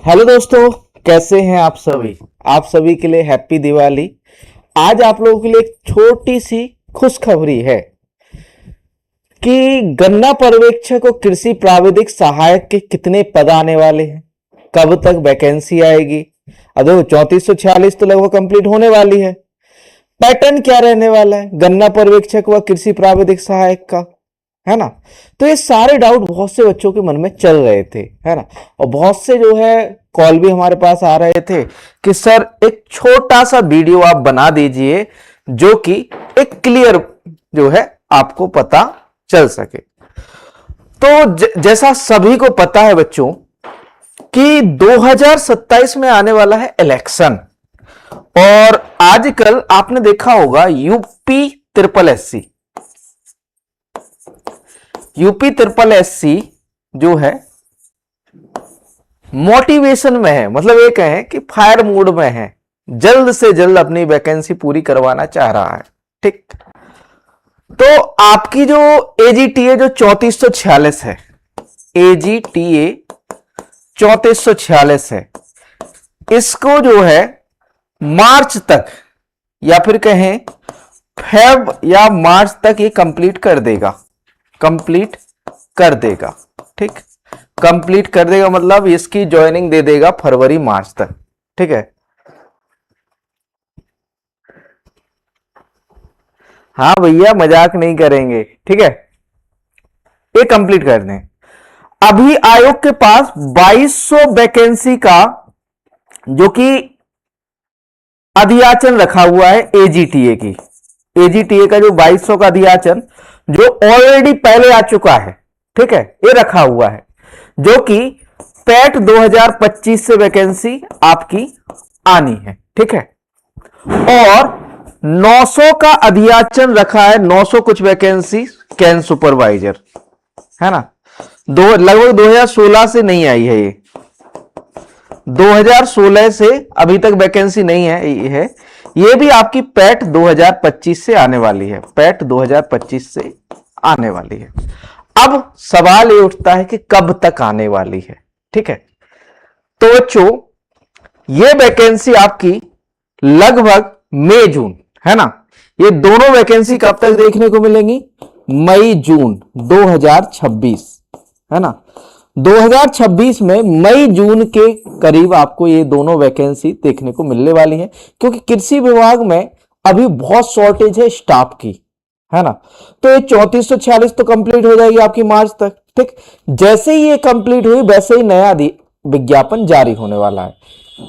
Hello दोस्तों, कैसे हैं आप सभी। आप सभी के लिए हैप्पी दिवाली। आज आप लोगों के लिए एक छोटी सी खुशखबरी है कि गन्ना पर्यवेक्षक और कृषि प्राविधिक सहायक के कितने पद आने वाले हैं, कब तक वैकेंसी आएगी। अब देखो 3446 तो लगभग कंप्लीट होने वाली है। पैटर्न क्या रहने वाला है गन्ना पर्यवेक्षक व कृषि प्राविधिक सहायक का, है ना। तो ये सारे डाउट बहुत से बच्चों के मन में चल रहे थे, है ना। और बहुत से जो है कॉल भी हमारे पास आ रहे थे कि सर एक छोटा सा वीडियो आप बना दीजिए जो कि एक क्लियर जो है आपको पता चल सके। तो जैसा सभी को पता है बच्चों कि 2027 में आने वाला है इलेक्शन, और आजकल आपने देखा होगा यूपी ट्रिपल एससी जो है मोटिवेशन में है, मतलब ये कहें कि फायर मोड में है, जल्द से जल्द अपनी वैकेंसी पूरी करवाना चाह रहा है। ठीक, तो आपकी जो एजीटीए जो 3446 है, एजीटीए 3446 है, इसको जो है मार्च तक या फिर कहें फेब या मार्च तक ये कंप्लीट कर देगा। ठीक, कंप्लीट कर देगा मतलब इसकी ज्वाइनिंग दे देगा फरवरी मार्च तक। ठीक है, हाँ भैया मजाक नहीं करेंगे। ठीक है, ये कंप्लीट कर दें। अभी आयोग के पास 2200 वैकेंसी का जो कि अधियाचन रखा हुआ है एजीटीए का जो 2200 का अधियाचन जो ऑलरेडी पहले आ चुका है। ठीक है, ये रखा हुआ है जो कि पैट 2025 से वैकेंसी आपकी आनी है। ठीक है, और 900 का अधियाचन रखा है, 900 कुछ वैकेंसी कैन सुपरवाइजर, है ना। लगभग 2016 से नहीं आई है ये, 2016 से अभी तक वैकेंसी नहीं है। ये भी आपकी पैट 2025 से आने वाली है, पैट 2025 से आने वाली है। अब सवाल ये उठता है कि कब तक आने वाली है। ठीक है, तो बच्चों ये वैकेंसी आपकी लगभग मई जून, है ना। ये दोनों वैकेंसी कब तक देखने को मिलेंगी, मई जून 2026, है ना। 2026 में मई जून के करीब आपको ये दोनों वैकेंसी देखने को मिलने वाली है, क्योंकि कृषि विभाग में अभी बहुत शॉर्टेज है स्टाफ की, है ना। तो ये 3446 तो कंप्लीट हो जाएगी आपकी मार्च तक। ठीक, जैसे ही ये कंप्लीट हुई वैसे ही नया विज्ञापन जारी होने वाला है।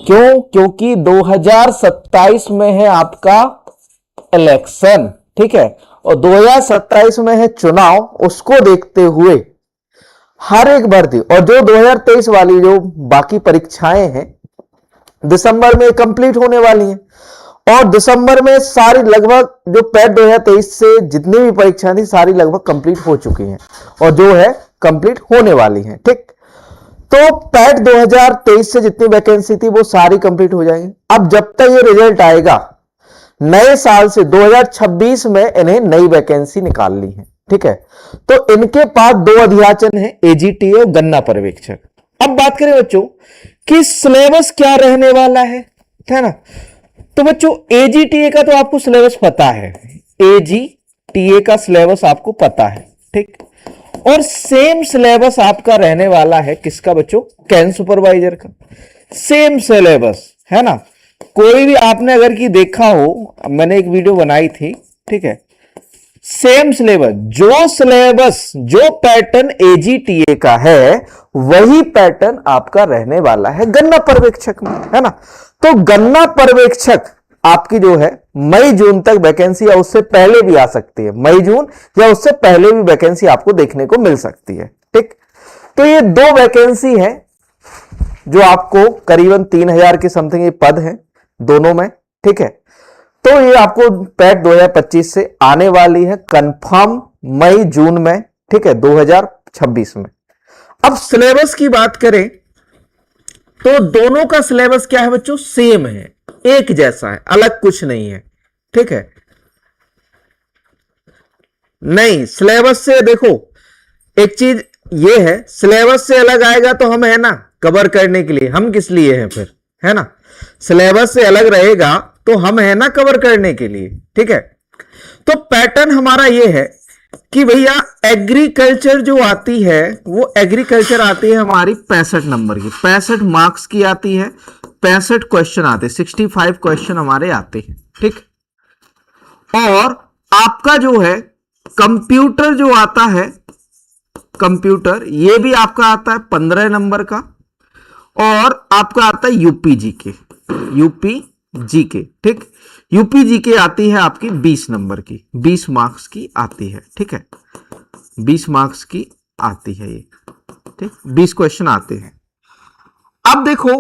क्योंकि 2027 में है आपका इलेक्शन। ठीक है, और 2027 में है चुनाव, उसको देखते हुए हर एक भर्ती और जो 2023 वाली जो बाकी परीक्षाएं हैं दिसंबर में कंप्लीट होने वाली हैं, और दिसंबर में सारी लगभग जो पैट 2023 से जितनी भी परीक्षाएं थी सारी लगभग कंप्लीट हो चुकी हैं और जो है कंप्लीट होने वाली हैं। ठीक, तो पैट 2023 से जितनी वैकेंसी थी वो सारी कंप्लीट हो जाएंगी। अब जब तक ये रिजल्ट आएगा नए साल से 2026 में इन्हें नई वैकेंसी निकालनी है। ठीक है, तो इनके पास दो अधियाचन है, एजीटीए और गन्ना पर्यवेक्षक। अब बात करें बच्चों कि सिलेबस क्या रहने वाला है ना। तो बच्चों एजीटीए का तो आपको सिलेबस पता है, एजीटीए का सिलेबस आपको पता है। ठीक, और सेम सिलेबस आपका रहने वाला है किसका बच्चों, कैन सुपरवाइजर का सेम सिलेबस, है ना। कोई भी आपने अगर की देखा हो, मैंने एक वीडियो बनाई थी। ठीक है, सेम सिलेबस जो पैटर्न एजीटीए का है वही पैटर्न आपका रहने वाला है गन्ना पर्यवेक्षक में, है ना। तो गन्ना पर्यवेक्षक आपकी जो है मई जून तक वैकेंसी या उससे पहले भी आ सकती है, मई जून या उससे पहले भी वैकेंसी आपको देखने को मिल सकती है। ठीक, तो ये दो वैकेंसी है जो आपको करीबन 3000 के समथिंग ये पद हैं दोनों में। ठीक है, तो ये आपको पैट 2025 से आने वाली है कंफर्म मई जून में। ठीक है, 2026 में। अब सिलेबस की बात करें तो दोनों का सिलेबस क्या है बच्चों, सेम है, एक जैसा है, अलग कुछ नहीं है। ठीक है, नहीं सिलेबस से देखो एक चीज ये है, सिलेबस से अलग आएगा तो हम है ना कवर करने के लिए, हम किस लिए हैं फिर, है ना। सिलेबस से अलग रहेगा तो हम है ना कवर करने के लिए, ठीक है। तो पैटर्न हमारा ये है कि भैया एग्रीकल्चर जो आती है वो एग्रीकल्चर आती है हमारी 65 नंबर की, 65 मार्क्स की आती है, 65 क्वेश्चन आते हैं, 65 क्वेश्चन हमारे आते हैं, ठीक। और आपका जो है कंप्यूटर जो आता है, कंप्यूटर ये भी आपका आता है 15 नंबर का, और आपका आता है यूपी जीके, ठीक। यूपी जीके आती है आपकी 20 नंबर की, 20 मार्क्स की आती है, ठीक है, 20 मार्क्स की आती है ये, ठीक, 20 क्वेश्चन आते हैं। अब देखो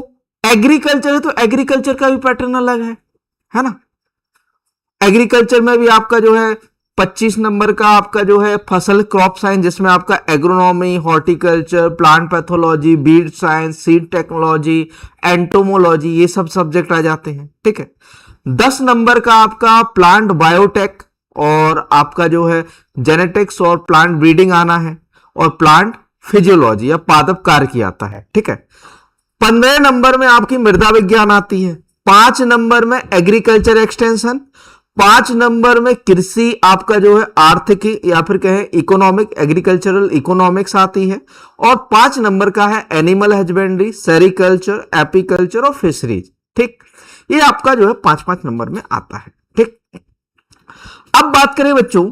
एग्रीकल्चर है तो एग्रीकल्चर का भी पैटर्न अलग है ना। एग्रीकल्चर में भी आपका जो है 25 नंबर का आपका जो है फसल क्रॉप साइंस, जिसमें आपका agronomy, horticulture, plant pathology, Beed science, seed technology, entomology, ये सब सब्जेक्ट आ जाते हैं, ठीक है। 10 नंबर का आपका प्लांट बायोटेक और आपका जो है जेनेटिक्स और प्लांट ब्रीडिंग आना है, और प्लांट फिजियोलॉजी या पादप कार्य की आता है, ठीक है। 15 नंबर में आपकी मृदा विज्ञान आती है, 5 नंबर में एग्रीकल्चर एक्सटेंशन, 5 नंबर में कृषि आपका जो है आर्थिकी या फिर कहें इकोनॉमिक, एग्रीकल्चरल इकोनॉमिक्स आती है, और 5 नंबर का है एनिमल हस्बेंड्री, सेरिकल्चर, एपीकल्चर और फिशरीज, ठीक। ये आपका जो है 5-5 नंबर में आता है, ठीक। अब बात करें बच्चों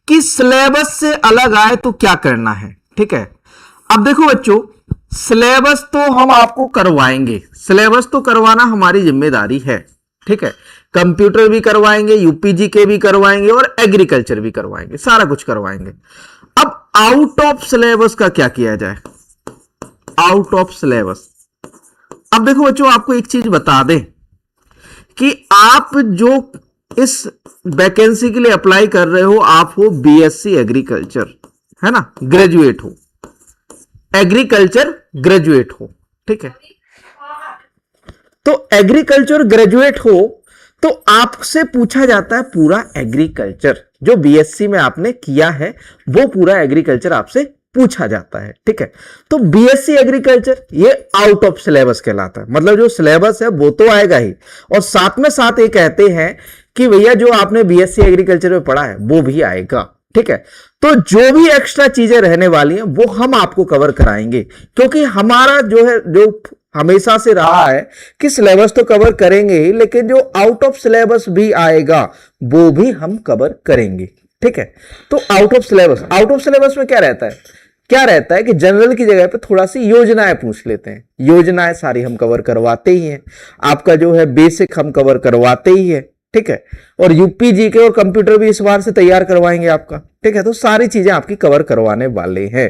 कि सिलेबस से अलग आए तो क्या करना है, ठीक है। अब देखो बच्चों, सिलेबस तो हम आपको करवाएंगे, सिलेबस तो करवाना हमारी जिम्मेदारी है, ठीक है। कंप्यूटर भी करवाएंगे, यूपीजी के भी करवाएंगे और एग्रीकल्चर भी करवाएंगे, सारा कुछ करवाएंगे। अब आउट ऑफ सिलेबस का क्या किया जाए, आउट ऑफ सिलेबस। अब देखो बच्चों, आपको एक चीज बता दें कि आप जो इस वैकेंसी के लिए अप्लाई कर रहे हो, आप हो बीएससी एग्रीकल्चर, है ना, ग्रेजुएट हो, एग्रीकल्चर ग्रेजुएट हो, ठीक है। तो एग्रीकल्चर ग्रेजुएट हो तो आपसे पूछा जाता है पूरा एग्रीकल्चर, जो बीएससी में आपने किया है वो पूरा एग्रीकल्चर आपसे पूछा जाता है, ठीक है। तो बीएससी एग्रीकल्चर ये आउट ऑफ सिलेबस कहलाता है, मतलब जो सिलेबस है वो तो आएगा ही, और साथ में साथ ये कहते हैं कि भैया जो आपने बीएससी एग्रीकल्चर में पढ़ा है वो भी आएगा, ठीक है। तो जो भी एक्स्ट्रा चीजें रहने वाली हैं वो हम आपको कवर कराएंगे, क्योंकि हमारा जो है, जो हमेशा से रहा है कि सिलेबस तो कवर करेंगे ही, लेकिन जो आउट ऑफ सिलेबस भी आएगा वो भी हम कवर करेंगे, ठीक है। तो आउट ऑफ सिलेबस में क्या रहता है कि जनरल की जगह पे थोड़ा सी योजनाएं पूछ लेते हैं, योजनाएं सारी हम कवर करवाते ही हैं, आपका जो है बेसिक हम कवर करवाते ही है, ठीक है। और यूपी जीके और कंप्यूटर भी इस बार से तैयार करवाएंगे आपका, ठीक है। तो सारी चीजें आपकी कवर करवाने वाले हैं।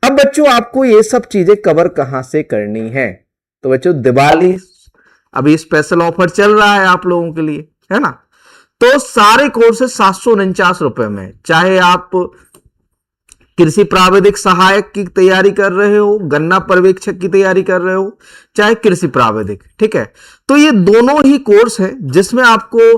अब बच्चों, आपको ये सब चीजें कवर कहां से करनी है, तो बच्चों दिवाली अभी स्पेशल ऑफर चल रहा है आप लोगों के लिए, है ना। तो सारे कोर्सेज 749 रुपए में, चाहे आप कृषि प्राविधिक सहायक की तैयारी कर रहे हो, गन्ना पर्यवेक्षक की तैयारी कर रहे हो, चाहे कृषि प्राविधिक, ठीक है। तो ये दोनों ही कोर्स है जिसमें आपको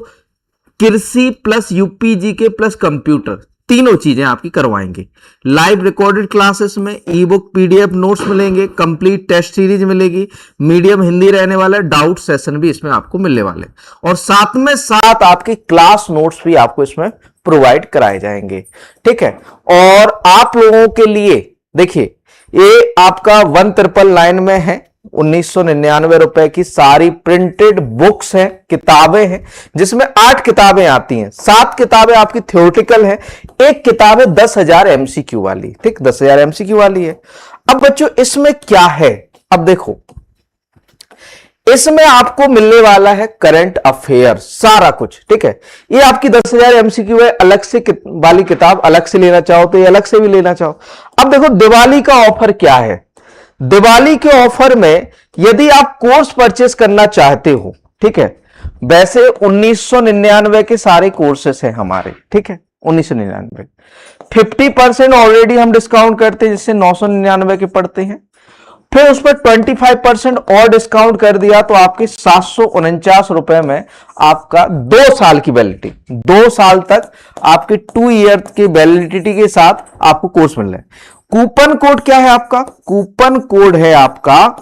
कृषि प्लस यूपीजीके प्लस कंप्यूटर तीनों चीजें आपकी करवाएंगे। लाइव रिकॉर्डेड क्लासेस में ई बुक पीडीएफ नोट्स मिलेंगे, कंप्लीट टेस्ट सीरीज मिलेगी, मीडियम हिंदी रहने वाला, डाउट सेशन भी इसमें आपको मिलने वाले, और साथ में साथ आपकी क्लास नोट्स भी आपको इसमें प्रोवाइड कराए जाएंगे, ठीक है। और आप लोगों के लिए देखिए, ये आपका 1,999 में है, 1999 रुपए की सारी प्रिंटेड बुक्स हैं, किताबें हैं, जिसमें 8 किताबें आती हैं, 7 किताबें आपकी थ्योरेटिकल है, एक किताब है 10,000 एमसीक्यू वाली, ठीक, 10,000 एमसीक्यू वाली है। अब बच्चों इसमें क्या है, अब देखो इसमें आपको मिलने वाला है करंट अफेयर सारा कुछ, ठीक है। ये आपकी 10,000 एमसीक्यू है, अलग से वाली किताब अलग से लेना चाहो तो ये अलग से भी लेना चाहो। अब देखो दिवाली का ऑफर क्या है, दिवाली के ऑफर में यदि आप कोर्स परचेस करना चाहते हो, ठीक है, वैसे 1999 के सारे कोर्सेस हैं हमारे, ठीक है, 1999 50% ऑलरेडी हम डिस्काउंट करते हैं, जिससे 999 के पड़ते हैं, फिर उस पर 25% और डिस्काउंट कर दिया तो आपके 749 रुपए में आपका 2 साल की वैलिडिटी, 2 साल तक आपके 2 ईयर की वैलिडिटी के साथ आपको कोर्स मिल रहा है। कूपन कोड क्या है आपका? कूपन कोड है आपका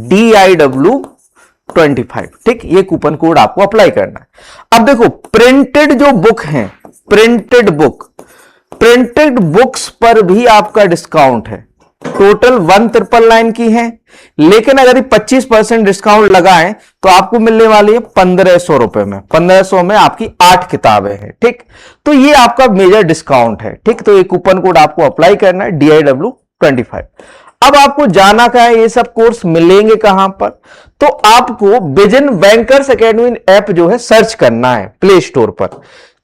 DIW25। ठीक, ये कूपन कोड आपको अप्लाई करना है। अब देखो, प्रिंटेड जो बुक है, प्रिंटेड बुक्स पर भी आपका डिस्काउंट है। टोटल 1999 की है, लेकिन अगर 25% डिस्काउंट लगाएं तो आपको मिलने वाली है 1500 रुपए में। 1500 में आपकी 8 किताबें हैं। ठीक, तो ये आपका मेजर डिस्काउंट है। ठीक, तो ये कूपन कोड आपको अप्लाई करना है DIW25। अब आपको जाना क्या है, ये सब कोर्स मिलेंगे कहां पर? तो आपको विजन बैंकर्स एकेडमी ऐप जो है सर्च करना है प्ले स्टोर पर।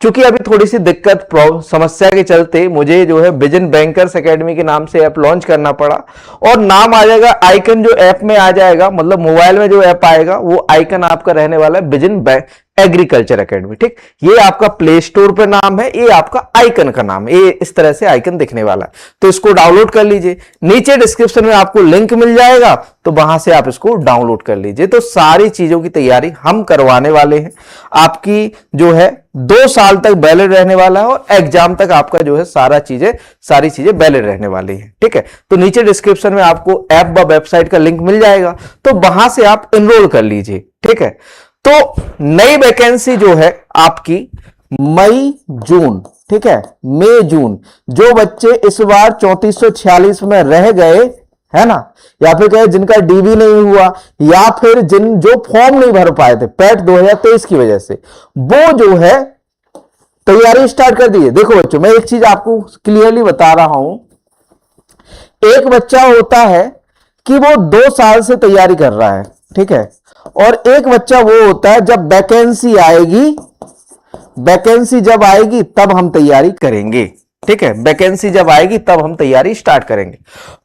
क्योंकि अभी थोड़ी सी दिक्कत समस्या के चलते मुझे जो है विजन बैंकर्स एकेडमी के नाम से ऐप लॉन्च करना पड़ा, और नाम आ जाएगा, आइकन जो ऐप में आ जाएगा, मतलब मोबाइल में जो ऐप आएगा वो आइकन आपका रहने वाला है विजन एग्रीकल्चर एकेडमी। ठीक, ये आपका प्ले स्टोर पे नाम है, ये आपका आइकन का नाम है, ये इस तरह से आइकन दिखने वाला है। तो इसको डाउनलोड कर लीजिए, नीचे डिस्क्रिप्शन में आपको लिंक मिल जाएगा, तो वहां से आप इसको डाउनलोड कर लीजिए। तो सारी चीजों की तैयारी हम करवाने वाले हैं। आपकी जो है 2 साल तक वैलिड रहने वाला है, और एग्जाम तक आपका जो है सारी चीजें वैलिड रहने वाली है। ठीक है, तो नीचे डिस्क्रिप्शन में आपको ऐप व वेबसाइट का लिंक मिल जाएगा, तो वहां से आप एनरोल कर लीजिए। ठीक है, तो नई वैकेंसी जो है आपकी मई जून, ठीक है, मई जून, जो बच्चे इस बार 3446 में रह गए है ना, या फिर कहे जिनका डीबी नहीं हुआ, या फिर जो फॉर्म नहीं भर पाए थे पैट 2023 की वजह से, वो जो है तैयारी स्टार्ट कर दी है। देखो बच्चों, मैं एक चीज आपको क्लियरली बता रहा हूं, एक बच्चा होता है कि वो 2 साल से तैयारी कर रहा है, ठीक है, और एक बच्चा वो होता है जब वैकेंसी जब आएगी तब हम तैयारी करेंगे। ठीक है, वैकेंसी जब आएगी तब हम तैयारी स्टार्ट करेंगे।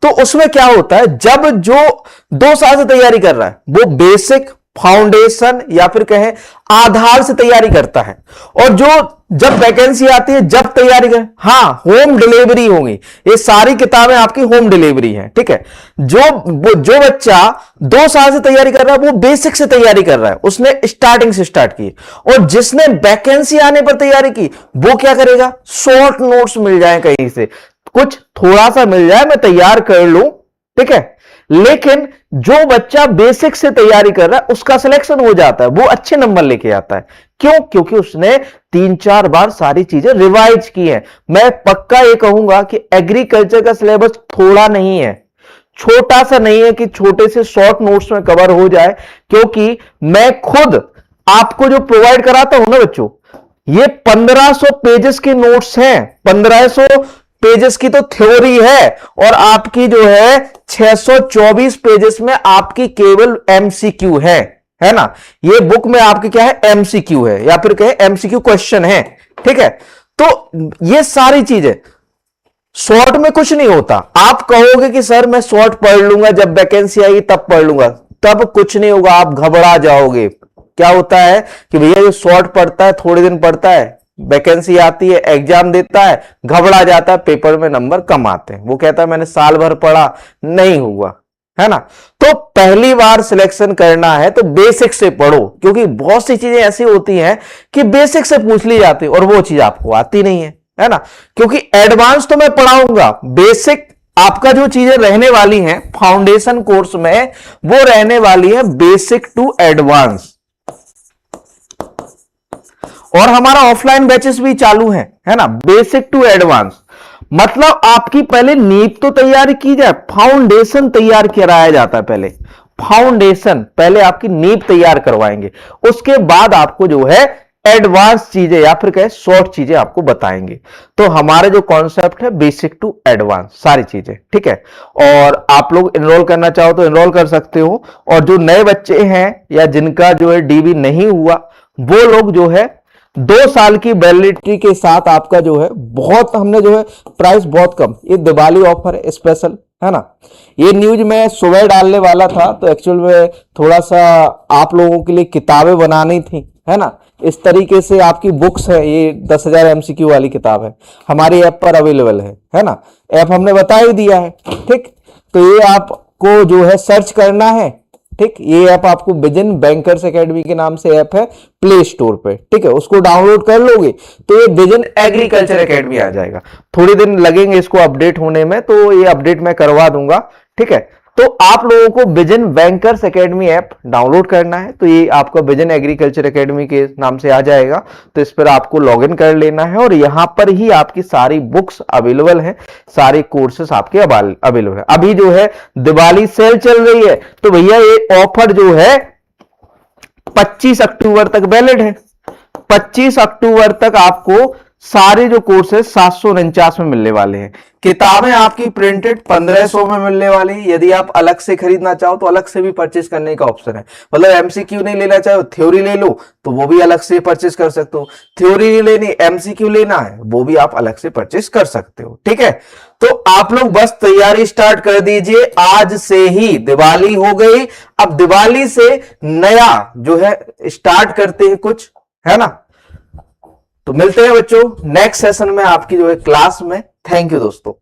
तो उसमें क्या होता है, जब जो 2 साल से तैयारी कर रहा है वो बेसिक, फाउंडेशन या फिर कहें आधार से तैयारी करता है, और जो जब वैकेंसी आती है जब तैयारी कर, हाँ, होम डिलीवरी होगी, ये सारी किताबें आपकी होम डिलीवरी है। ठीक है, जो बच्चा 2 साल से तैयारी कर रहा है वो बेसिक से तैयारी कर रहा है, उसने स्टार्टिंग से स्टार्ट की, और जिसने वैकेंसी आने पर तैयारी की वो क्या करेगा, शॉर्ट नोट्स मिल जाए, कहीं से कुछ थोड़ा सा मिल जाए, मैं तैयार कर लूं। ठीक है, लेकिन जो बच्चा बेसिक से तैयारी कर रहा है उसका सिलेक्शन हो जाता है, वो अच्छे नंबर लेके आता है। क्यों? क्योंकि उसने 3-4 बार सारी चीजें रिवाइज की है। मैं पक्का ये कहूंगा कि एग्रीकल्चर का सिलेबस थोड़ा नहीं है, छोटा सा नहीं है कि छोटे से शॉर्ट नोट्स में कवर हो जाए, क्योंकि मैं खुद आपको जो प्रोवाइड कराता हूं ना बच्चों, ये 1500 पेजेस के नोट्स हैं, 1500 पेजेस की तो थ्योरी है, और आपकी जो है 624 पेजेस में आपकी केवल एमसीक्यू है ना। ये बुक में आपकी क्या है, एमसीक्यू है, या फिर कहे एमसीक्यू क्वेश्चन है। ठीक है, तो ये सारी चीजें शॉर्ट में कुछ नहीं होता। आप कहोगे कि सर मैं शॉर्ट पढ़ लूंगा, जब वैकेंसी आएगी तब पढ़ लूंगा, तब कुछ नहीं होगा, आप घबरा जाओगे। क्या होता है कि भैया जो शॉर्ट पढ़ता है, थोड़े दिन पढ़ता है, वैकेंसी आती है, एग्जाम देता है, घबरा जाता है, पेपर में नंबर कम आते हैं, वो कहता है मैंने साल भर पढ़ा, नहीं हुआ, है ना। तो पहली बार सिलेक्शन करना है तो बेसिक से पढ़ो, क्योंकि बहुत सी चीजें ऐसी होती हैं कि बेसिक से पूछ ली जाती है और वो चीज आपको आती नहीं है ना। क्योंकि एडवांस तो मैं पढ़ाऊंगा, बेसिक आपका जो चीजें रहने वाली हैं फाउंडेशन कोर्स में, वो रहने वाली है बेसिक टू एडवांस। और हमारा ऑफलाइन बैचेस भी चालू है ना, बेसिक टू एडवांस। मतलब आपकी पहले नींव तो तैयार की जाए, फाउंडेशन तैयार कराया जाता है। पहले फाउंडेशन, पहले आपकी नींव तैयार करवाएंगे, उसके बाद आपको जो है एडवांस चीजें या फिर कहे शॉर्ट चीजें आपको बताएंगे। तो हमारा जो कॉन्सेप्ट है बेसिक टू एडवांस, सारी चीजें, ठीक है। और आप लोग एनरोल करना चाहो तो एनरोल कर सकते हो। और जो नए बच्चे हैं या जिनका जो है डीबी नहीं हुआ, वो लोग जो है 2 साल की वैलिडिटी के साथ आपका जो है बहुत, हमने जो है प्राइस बहुत कम, ये दिवाली ऑफर है स्पेशल, है ना। ये न्यूज मैं सुबह डालने वाला था, तो एक्चुअल में थोड़ा सा आप लोगों के लिए किताबें बनानी थी, है ना। इस तरीके से आपकी बुक्स है, ये 10,000 MCQ वाली किताब है, हमारी ऐप पर अवेलेबल है ना। ऐप हमने बता ही दिया है, ठीक। तो ये आपको जो है सर्च करना है ठीक, ये ऐप आपको विजन बैंकर्स एकेडमी के नाम से ऐप है प्ले स्टोर पे, ठीक है, उसको डाउनलोड कर लोगे तो ये विजन एग्रीकल्चर एकेडमी आ जाएगा। थोड़े दिन लगेंगे इसको अपडेट होने में, तो ये अपडेट मैं करवा दूंगा, ठीक है। तो आप लोगों को vision bankers academy app download करना है, तो ये आपका विजन एग्रीकल्चर एकेडमी के नाम से आ जाएगा। तो इस पर आपको लॉगिन कर लेना है और यहां पर ही आपकी सारी बुक्स अवेलेबल हैं, सारे कोर्सेस आपके अवेलेबल है। अभी जो है दिवाली सेल चल रही है, तो भैया ये ऑफर जो है 25 अक्टूबर तक वैलिड है। 25 अक्टूबर तक आपको सारे जो कोर्सेज 749 में मिलने वाले हैं। किताबें आपकी प्रिंटेड 1500 में मिलने वाली है। यदि आप अलग से खरीदना चाहो तो अलग से भी परचेज करने का ऑप्शन है। मतलब एमसीक्यू नहीं लेना चाहो, थ्योरी ले लो, तो वो भी अलग से परचेज कर सकते हो। थ्योरी नहीं लेनी, एमसीक्यू लेना है, वो भी आप अलग से परचेज कर सकते हो, ठीक है। तो आप लोग बस तैयारी स्टार्ट कर दीजिए, आज से ही दिवाली हो गई। अब दिवाली से नया जो है स्टार्ट करते हैं कुछ, है ना। तो मिलते हैं बच्चों नेक्स्ट सेशन में आपकी जो है क्लास में। थैंक यू दोस्तों।